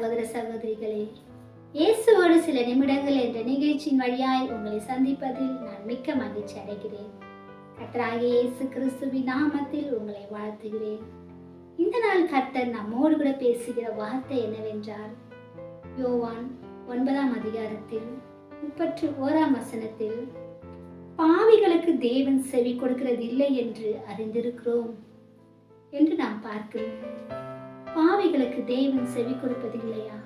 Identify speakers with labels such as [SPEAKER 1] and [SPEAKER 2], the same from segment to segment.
[SPEAKER 1] சகோதர சகோதரிகளே, இயேசுவோடு சில நிமிடங்கள் என்ற நிகழ்ச்சியின் வழியாய் உங்களை சந்திப்பதில் நான் மிக்க மகிழ்ச்சி அடைகிறேன். கர்த்தராகிய இயேசு கிறிஸ்துவின் நாமத்தில் உங்களை வாழ்த்துகிறேன். இந்த நாள் கர்த்தர் நம்மோடு கூட பேசுகிற வார்த்தை என்னவென்றால், யோவான் 9ஆம் அதிகாரத்தில் 31ஆம் வசனத்தில், பாவிகளுக்கு தேவன் செவி கொடுக்கிறது இல்லை என்று அறிந்திருக்கிறோம் என்று நாம் பார்க்கிறோம். பாவிகளுக்கு தேவன் செவி கொடுப்பது இல்லையா?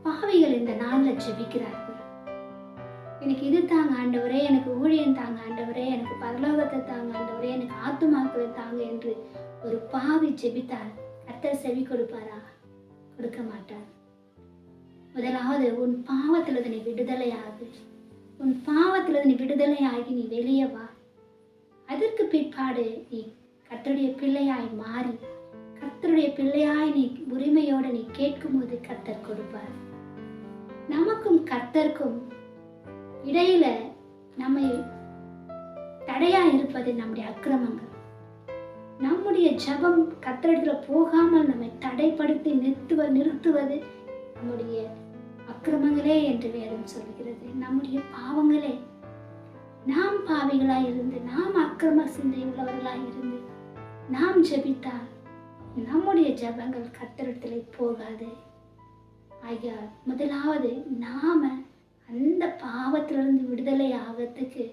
[SPEAKER 1] பாவிகள் இந்த நாள்ல ஜெபிக்கிறார்கள். எனக்கு இது தாங்க ஆண்டவரே, எனக்கு ஊழியம் தாங்க ஆண்டவரே, எனக்கு பரலோகத்தை தாங்க ஆண்டவரே, எனக்கு ஆத்துமாக்களை தாங்க என்று ஒரு பாவி ஜெபித்தால் கர்த்தர் செவி கொடுப்பாரா? கொடுக்க மாட்டார். முதலாவது உன் பாவத்திலிருந்து நீ விடுதலையாகு. உன் பாவத்திலிருந்து நீ விடுதலையாகி நீ வெளியே வா. அதற்கு பிற்பாடு நீ கர்த்தருடைய பிள்ளையாய் மாறி, கர்த்தருடைய பிள்ளையாய் நீ உரிமையோடு நீ கேட்கும் போது கர்த்தர் கொடுப்பார். நமக்கும் கர்த்தருக்கும் இடையில நம்மை தடையா இருப்பது நம்முடைய அக்கிரமங்கள். நம்முடைய ஜபம் கர்த்தரிடத்துல போகாமல் நம்மை தடைப்படுத்தி நிறுத்துவது நம்முடைய அக்கிரமங்களே என்று வேதம் சொல்கிறது. நம்முடைய பாவங்களே. நாம் பாவிகளாய் இருந்து, நாம் அக்கிரம சிந்தை உள்ளவர்களாய் இருந்து நாம் ஜெபித்தால் நம்முடைய ஜெபங்கள் கர்த்தரிடத்திலே போகாது. ஆகையால் முதலாவது நாம அந்த பாவத்திலிருந்து விடுதலை ஆகிறதுக்கு,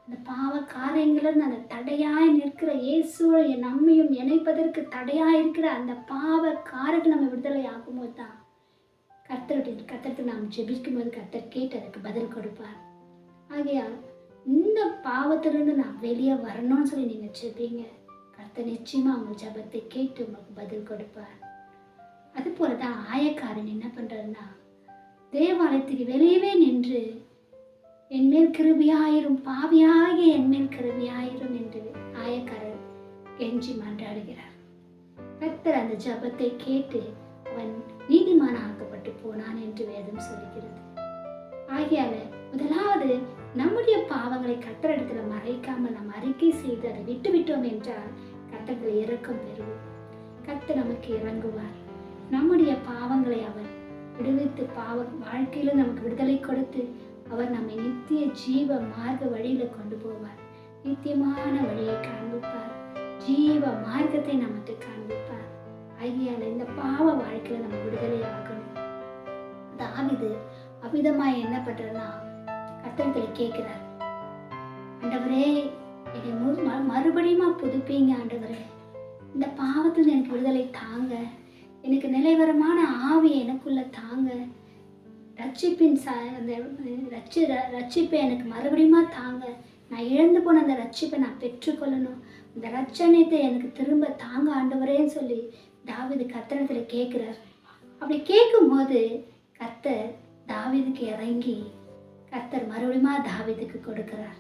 [SPEAKER 1] அந்த பாவ காரியங்களிலிருந்து அந்த தடையாய் நிற்கிற இயேசுவை நம்மையும் இணைப்பதற்கு தடையாய் இருக்கிற அந்த பாவ காரியங்கள் நம்ம விடுதலை ஆகும்போது தான் கர்த்தருக்கு நாம் ஜெபிக்கும் போது கர்த்தர் கேட்டு அதுக்கு பதில் கொடுப்பார். ஆகையால் இந்த பாவத்திலிருந்து நான் வெளியே வரணும்னு சொல்லி நீங்க ஜெபிங்க. கர்த்தர் நிச்சயமா உங்க ஜெபத்தை கேட்டு உங்களுக்கு பதில் கொடுப்பார். அது போலதான் ஆயக்காரன் என்ன பண்றாருன்னா, தேவாலயத்துக்கு வெளியவே நின்று என் மேல் கிருபையாயிரும், பாவியாகிய என் மேல் கிருபையாயிரும் என்று ஆயக்காரர் கெஞ்சி மன்றாடுகிறார். கர்த்தர் அந்த ஜெபத்தை கேட்டு அவன் நீதிமான ஆக்கப்பட்டு போனான் என்று வேதம் சொல்லுகிறது. ஆகையால முதலாவது நம்முடைய பாவங்களை கர்த்தரிடத்துல மறைக்காமல் நாம் அறிக்கை செய்து அதை விட்டுவிட்டோம் என்றால் கர்த்தர்கள் இரக்கம் பெறுவோம். கர்த்தர் நமக்கு இறங்குவார். நம்முடைய பாவங்களை அவர் விடுவித்து வாழ்க்கையில நமக்கு விடுதலை கொடுத்து அவர் நம்மை நித்திய ஜீவ மார்க்க வழியில கொண்டு போவார். நித்தியமான வழியை காண்பிப்பார். ஜீவ மார்க்கத்தை நமக்கு காண்பிப்பார். ஆகையால இந்த பாவ வாழ்க்கையில நம்ம விடுதலை ஆகணும். தாவீது அவ்விதமாய் என்ன பண்றதுன்னா கர்த்தரிடத்துல கேட்கிறார், ஆண்டவரே என்னை மறுபடியும் புதுப்பீங்க ஆண்டவரே, இந்த பாவத்தில் எனக்கு விடுதலை தாங்க, எனக்கு நிலைவரமான ஆவியை எனக்குள்ள தாங்க, ரட்சிப்பின் ரட்சிப்பை எனக்கு மறுபடியும் தாங்க, நான் இழந்து போன அந்த ரட்சிப்பை நான் பெற்றுக்கொள்ளணும், இந்த ரட்சணத்தை எனக்கு திரும்ப தாங்க ஆண்டவரேன்னு சொல்லி தாவீது கர்த்தரிடத்துல கேட்கிறார். அப்படி கேட்கும் போது கர்த்தர் தாவீதுக்கு இறங்கி கர்த்தர் மறுபடியும் தாவீதுக்கு கொடுக்கிறார்.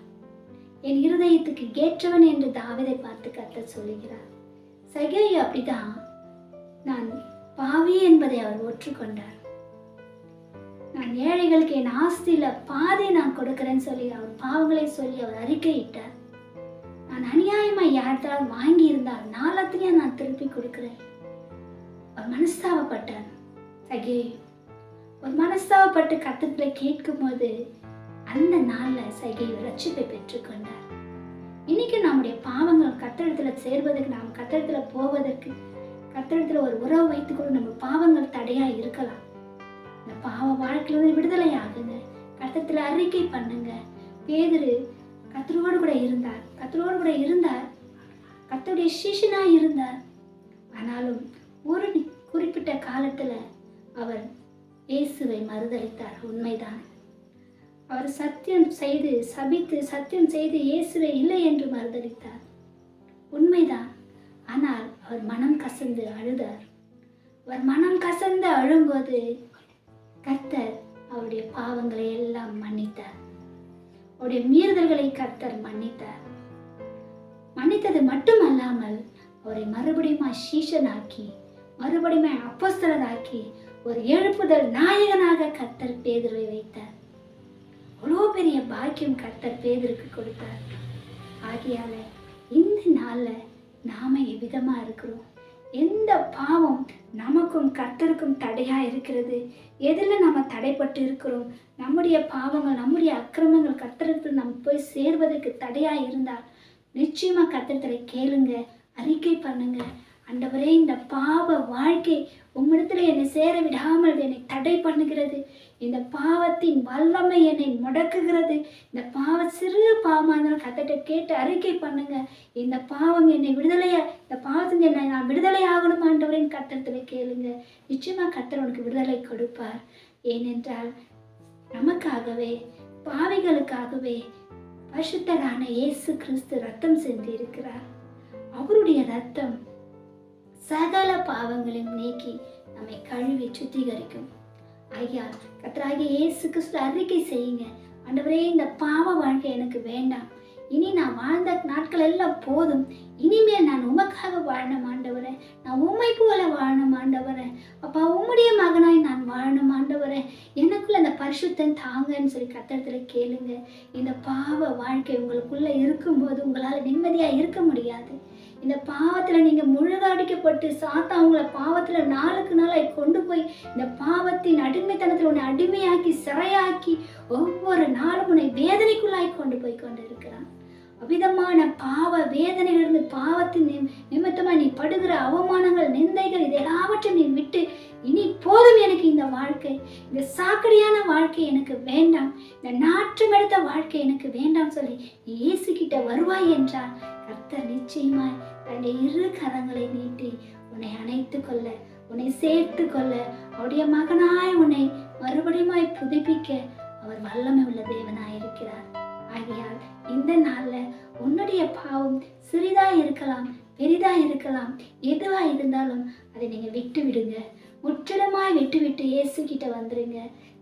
[SPEAKER 1] என் இருதயத்துக்கு ஏற்றவன் என்று தாவீதை பார்த்து கர்த்தர் சொல்லுகிறார். சகேயு அப்படிதான், நான் பாவி என்பதை அவர் ஒற்றுக்கொண்டார். நான் ஏழைகளுக்கு என் ஆஸ்தியில பாதி நான் கொடுக்கிறேன்னு சொல்லி அவர் பாவங்களை சொல்லி அவர் அறிக்கையிட்டார். நான் அநியாயமா யார்த்தால் வாங்கி இருந்தால் நாளத்திலேயே நான் திருப்பி கொடுக்கிறேன். அவர் மனஸ்தாபப்பட்டார். சகேயு ஒரு மனஸ்தாபப்பட்டு கர்த்தரிடத்துல கேட்கும் போது அந்த நாள்ல சகேயு ரட்சிப்பை பெற்றுக்கொண்டார். இன்னைக்கு நம்முடைய பாவங்கள் கர்த்தரிடத்துல சேர்வதற்கு, நாம் கர்த்தரிடத்துல போவதற்கு, கர்த்தரிடத்துல ஒரு உறவு வைத்துக் கொண்டு நம்ம பாவங்கள் தடையா இருக்கலாம். இந்த பாவ வாழ்க்கையில விடுதலை ஆகுங்க. கர்த்தரிடத்துல அறிக்கை பண்ணுங்க. பேதுரு கர்த்தரோடு கூட இருந்தார். கர்த்தருடைய சிஷ்யனா இருந்தார். ஆனாலும் ஒரு குறிப்பிட்ட காலத்துல அவர் இயேசுவை மறுதலித்தார். உண்மைதான். அவர் சத்தியம் செய்து இயேசுவை இல்லை என்று மறுதலித்தார். உண்மைதான். ஆனால் அவர் மனம் கசந்து அழுதார். அவர் மனம் கசந்து அழும்போது கர்த்தர் அவருடைய பாவங்களை எல்லாம் மன்னித்தார். அவருடைய மீறுதல்களை கர்த்தர் மன்னித்தார். மன்னித்தது மட்டுமல்லாமல் அவரை மறுபடியும் சீஷனாக்கி, மறுபடியும் அப்போஸ்தலராக்கி, ஒரு எழுப்புதல் நாயகனாக கர்த்தர் பேதுருவை வைத்தார். அவ்வளோ பெரிய பாக்கியம் கர்த்தர் பேதுருக்கு கொடுத்தார். ஆகையால இந்த நாள்ல நாம எவ்விதமா இருக்கிறோம்? எந்த பாவம் நமக்கும் கர்த்தருக்கும் தடையா இருக்கிறது? எதுல நம்ம தடைப்பட்டு இருக்கிறோம்? நம்முடைய பாவங்கள், நம்முடைய அக்கிரமங்கள் கர்த்தருக்கு நம்ம போய் சேர்வதற்கு தடையா இருந்தால் நிச்சயமா கர்த்தரை கேளுங்க, அறிக்கை பண்ணுங்க. ஆண்டவரே, இந்த பாவ வாழ்க்கை உம்மிடத்துல என்னை சேர விடாமல் என்னை தடை பண்ணுகிறது. இந்த பாவத்தின் வல்லமை என்னை முடக்குகிறது. இந்த சிறு பாவமாக இருந்தாலும் கர்த்தர்ட்ட கேட்டு அறிக்கை பண்ணுங்க. இந்த பாவம் என்னை இந்த பாவத்தின் என்னை நான் விடுதலை ஆகணும் ஆண்டவரேன்னு கர்த்தரத்துல கேளுங்க. நிச்சயமா கர்த்தர் உனக்கு விடுதலை கொடுப்பார். ஏனென்றால் நமக்காகவே, பாவிகளுக்காகவே பரிசுத்தரான இயேசு கிறிஸ்து ரத்தம் சிந்தி இருக்கிறார். அவருடைய ரத்தம் சகல பாவங்களையும் நீக்கி நம்மை கழுவி சுத்திகரிக்கும். ஐயா, கர்த்தராகிய இயேசு கிறிஸ்து அறிக்கை செய்யுங்க. ஆண்டவரே, இந்த பாவ வாழ்க்கை எனக்கு வேண்டாம். இனி நான் வாழ்ந்த நாட்கள் எல்லாம் போதும். இனிமேல் நான் உமக்காக வாழணும் ஆண்டவரே. நான் உம்மை போல வாழணும் ஆண்டவரே. அப்பா, உம்முடைய மகனாய் நான் வாழணும் ஆண்டவரே. எனக்குள்ள அந்த பரிசுத்தம் தாங்கன்னு சொல்லி கர்த்தரத்துல கேளுங்க. இந்த பாவ வாழ்க்கை உங்களுக்குள்ள இருக்கும்போது உங்களால் நிம்மதியா இருக்க முடியாது. இந்த பாவத்துல நீங்க முழுகடிக்கப்பட்டு சாத்தான் உங்களை பாவத்துல நாளுக்கு நாளாய் கொண்டு போய் இந்த பாவத்தின் அடிமைத்தனத்துல உன்னை அடிமையாக்கி சிறையாக்கி ஒவ்வொரு நாளும் உன்னை வேதனைக்குள்ளாய் கொண்டு போய் கொண்டு இருக்கிறான். அவ்விதமான பாவ வேதனையிலிருந்து, பாவத்தின் நிமித்தமா நீ படுகிற அவமானங்கள், நிந்தைகள், இது எல்லாவற்றையும் நீ விட்டு இனி போதும், எனக்கு இந்த வாழ்க்கை, இந்த சாக்கடையான வாழ்க்கை எனக்கு வேண்டாம், இந்த நாற்றம் எடுத்த வாழ்க்கை எனக்கு வேண்டாம் சொல்லி நீ இயேசு கிட்ட வருவாய் என்றால் கர்த்தர் நிச்சயமாய் தன்னுடைய இரு கரங்களை நீட்டி உன்னை அணைத்து கொள்ள, உன்னை சேர்த்து கொள்ள, அவருடைய மகனாய் உன்னை மறுபடியும் புதுப்பிக்க அவர் வல்லமை உள்ள தேவனாயிருக்கிறார். ஆகையால் இந்த நாள்ல உன்னுடைய பாவம் சிறிதா இருக்கலாம், பெரிதா இருக்கலாம், எதுவா இருந்தாலும் அதை நீங்க விட்டு விடுங்க. முற்றிலுமாய் விட்டுவிட்டு இயேசு கிட்ட வந்துருங்க.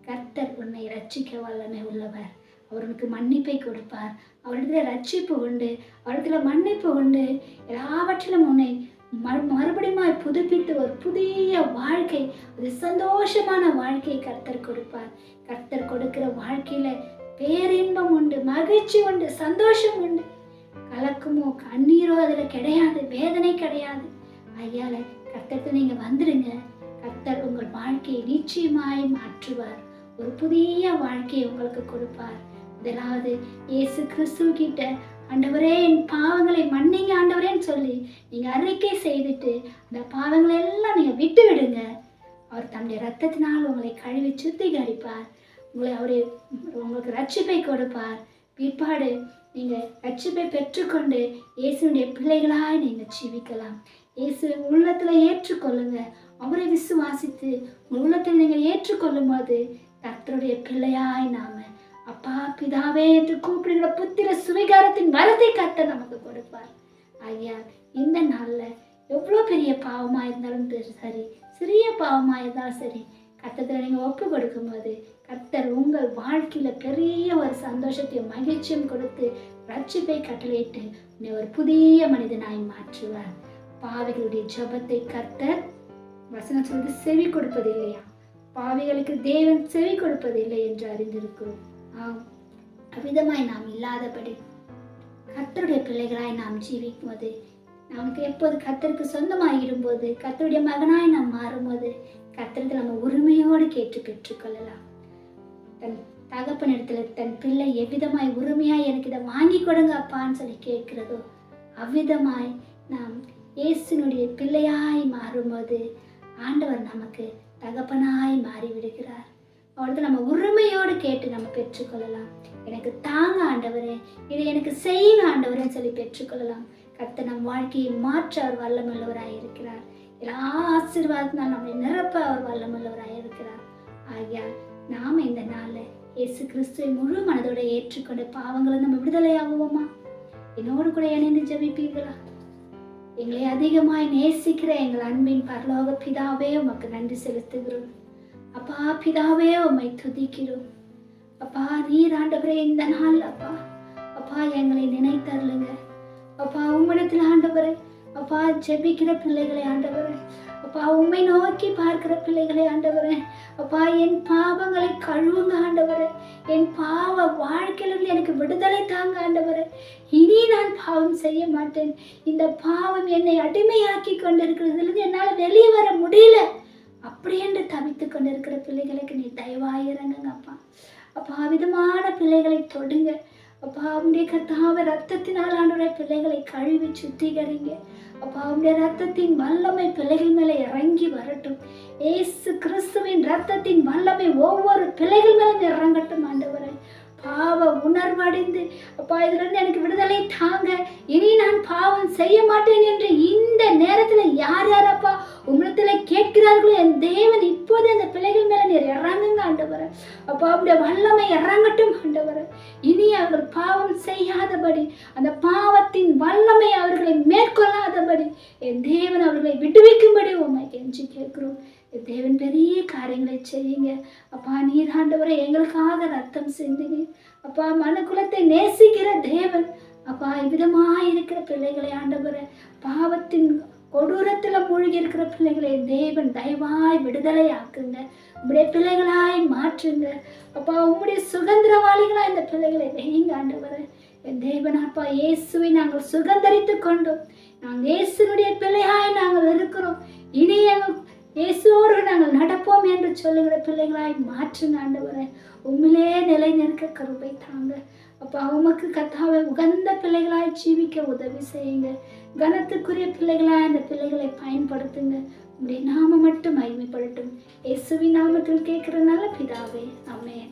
[SPEAKER 1] கர்த்தர் உன்னை ரட்சிக்க வல்லமை உள்ளவர். அவருக்கு மன்னிப்பை கொடுப்பார். அவரிடத்துல ரட்சிப்பு உண்டு, அவரிடத்துல மன்னிப்பு உண்டு. எல்லாவற்றிலும் உன்னை மறுபடியும் புதுப்பித்து ஒரு புதிய வாழ்க்கை, ஒரு சந்தோஷமான வாழ்க்கையை கர்த்தர் கொடுப்பார். கர்த்தர் கொடுக்கிற வாழ்க்கையில பேரின்பம் உண்டு, மகிழ்ச்சி உண்டு, சந்தோஷம் உண்டு. கலக்கமோ கண்ணீரோ அதுல கிடையாது, வேதனை கிடையாது. ஐயால கர்த்தருக்கு நீங்க வந்துருங்க. கர்த்தர் உங்கள் வாழ்க்கையை நிச்சயமாய் மாற்றுவார். ஒரு புதிய வாழ்க்கையை உங்களுக்கு கொடுப்பார். முதலாவது இயேசு கிறிஸ்து கிட்ட ஆண்டவரே, என் பாவங்களை மன்னிங்க ஆண்டவரேன்னு சொல்லி நீங்க அறிக்கை செய்துட்டு அந்த பாவங்களை எல்லாம் நீங்க விட்டு விடுங்க. அவர் தம்முடைய ரத்தத்தினால் உங்களை கழுவி சுத்திகரிப்பார். உங்களுக்கு ரட்சிப்பை கொடுப்பார். பிற்பாடு நீங்க ரட்சிப்பை பெற்றுக்கொண்டு இயேசுடைய பிள்ளைகளாய் நீங்க ஜீவிக்கலாம். இயேசு உள்ளத்துல ஏற்றுக்கொள்ளுங்க. அவரை விசுவாசித்து உள்ளத்தில் நீங்க ஏற்றுக்கொள்ளும் போது கர்த்தருடைய பிள்ளையாய் நாம அப்பா பிதாவே என்று கூப்பிடுகிற புத்திர சுவிகாரத்தின் வரத்தை கர்த்தர் நமக்கு கொடுப்பார். ஐயா, இந்த நாள்ல எவ்வளவு பெரிய பாவமா இருந்தாலும் சரி, சிறிய பாவமா இருந்தாலும் சரி, கர்த்தரை நீங்க ஒப்பு கொடுக்கும் போது கர்த்தர் உங்கள் வாழ்க்கையில பெரிய ஒரு சந்தோஷத்தையும் மகிழ்ச்சியும் கொடுத்து ரட்சிப்பை கட்டளையிட்டு ஒரு புதிய மனிதனாய் மாற்றுவார். பாவிகளுடைய ஜபத்தை கர்த்தர் வசனம் சொல்வது செவி கொடுப்பது இல்லையா, பாவிகளுக்கு தேவன் செவி கொடுப்பதில்லை என்று அறிந்திருக்கிறோம். அவ்விதமாய் நாம் இல்லாதபடி கர்த்தருடைய பிள்ளைகளாய் நாம் ஜீவிக்கும் போது, நமக்கு எப்போது கர்த்தருக்கு சொந்தமாகிடும் போது, கர்த்தருடைய மகனாய் நாம் மாறும்போது கர்த்தருக்கு நம்ம உரிமையோடு கேட்டு பெற்றுக்கொள்ளலாம். தன் தகப்பனிடத்துல தன் பிள்ளை எவ்விதமாய் உரிமையாய் எனக்கு இதை வாங்கி கொடுங்க அப்பான்னு சொல்லி கேட்கிறதோ அவ்விதமாய் நாம் இயேசுனுடைய பிள்ளையாய் மாறும்போது ஆண்டவர் நமக்கு தகப்பனாய் மாறிவிடுகிறார். அவருக்கு நம்ம உரிமையோடு கேட்டு நம்ம பெற்றுக்கொள்ளலாம். எனக்கு தாங்க ஆண்டவரே, இதை எனக்கு செய்யுங்க ஆண்டவரேன்னு சொல்லி பெற்றுக்கொள்ளலாம். கர்த்தர் நம் வாழ்க்கையை மாற்ற அவர் வல்லமுள்ளவராய் இருக்கிறார். எல்லா ஆசீர்வாதத்தினால் நம்மை நிரப்ப அவர் வல்லமுள்ளவராய் இருக்கிறார். ஆகியா நாம இந்த நாள்ல இயேசு கிறிஸ்துவை முழு மனதோட ஏற்றுக்கொண்ட பாவங்களை நம்ம விடுதலையாகுவோமா? என்னோடு கூட இணைந்து ஜெபிப்பீர்களா? எங்களை அதிகமாய் நேசிக்கிற எங்கள் அன்பின் பரலோக பிதாவே, உமக்கு நன்றி செலுத்துகிறோம். அப்பா பிதாவே, உம்மை துதிக்கிறோம். அப்பா நீர் ஆண்டவரே இந்த நாள் அப்பா அப்பா எங்களை நினைத்தருளுங்க. அப்பா உம்மிடத்தில் ஆண்டவரே அப்பா ஜெபிக்கிற பிள்ளைகளை ஆண்டவரே அப்பா உம்மை நோக்கி பார்க்கிற பிள்ளைகளை ஆண்டவரே, அப்பா என் பாவங்களை கழுவுங்க ஆண்டவரே. என் பாவ வாழ்க்கையிலிருந்து எனக்கு விடுதலை தாங்க ஆண்டவரே. இனி நான் பாவம் செய்ய மாட்டேன். இந்த பாவம் என்னை அடிமையாக்கி கொண்டிருக்கிறதுலேருந்து என்னால் வெளியே வர முடியல அப்படி என்று தவித்து கொண்டிருக்கிற பிள்ளைகளுக்கு நீ தயவாய் இறங்குங்க அப்பா. அப்பா விதமான பிள்ளைகளை தொடுங்க அப்பா. அவனுடைய கர்த்தாவ ரத்தத்தினால் ஆண்டவரே பிள்ளைகளை கழுவி சுத்திகரிங்க அப்பா. அவனுடைய ரத்தத்தின் வல்லமை பிள்ளைகள் மேலே இறங்கி வரட்டும். ஏசு கிறிஸ்துவின் ரத்தத்தின் வல்லமை ஒவ்வொரு பிள்ளைகள் மேலும் இறங்கட்டும் ஆண்டவரே. பாவ உணர்வடைந்து அப்பா இதிலிருந்து எனக்கு விடுதலை தாங்க, இனி நான் பாவம் செய்ய மாட்டேன் என்று இந்த நேரத்துல யார் யாரப்பா உம்மிடத்துல கேட்கிறார்களோ என் தேவன் இப்போது அந்த பிள்ளைகள் மேல நீர் இறங்குங்க ஆண்டவரே. அப்பா அவருடைய வல்லமை இறங்கட்டும் ஆண்டவரே. இனி அவர்கள் பாவம் செய்யாதபடி, அந்த பாவத்தின் வல்லமை அவர்களை மேற்கொள்ளாதபடி என் தேவன் அவர்களை விடுவிக்கும்படி உம்மை கெஞ்சி கேட்கிறோம். தேவன் பெரிய காரியங்களை செய்யுங்க அப்பா. நீர் ஆண்டவரை எங்களுக்காக ரத்தம் சிந்தினீர் அப்பா. மனுக்குலத்தை நேசிக்கிற தேவன் அப்பா. இவ்விதமாய் இருக்கிற பிள்ளைகளை ஆண்டவரை, பாவத்தின் கொடூரத்துல மூழ்கி இருக்கிற பிள்ளைகளை தேவன் தயவாய் விடுதலை ஆக்குங்க. உம்முடைய பிள்ளைகளாய் மாற்றுங்க அப்பா. உம்முடைய சுதந்திரவாளிகளா இந்த பிள்ளைகளை வைங்க ஆண்டவரை. என் தேவன் அப்பா இயேசுவை நாங்கள் சுதந்திரித்து கொண்டோம். நாங்கள் இயேசுனுடைய பிள்ளையாய் நாங்கள் இருக்கிறோம். இனி எங்கள் இயேசுவோடு நாங்கள் நடப்போம் என்று சொல்லுகிற பிள்ளைகளாய் மாற்றுங்க ஆண்டவரே. உண்மையிலே நிலை நிற்க கருவை தாங்க அப்பா. உமக்கு கர்த்தாவை உகந்த பிள்ளைகளாய் ஜீவிக்க உதவி செய்யுங்க. கனத்துக்குரிய பிள்ளைகளாய் அந்த பிள்ளைகளை பயன்படுத்துங்க. உங்களுடைய நாமம் மட்டும் மகிமைப்படட்டும். இயேசுவின் நாமத்தில் கேட்கிற நல்ல பிதாவே, ஆமென்.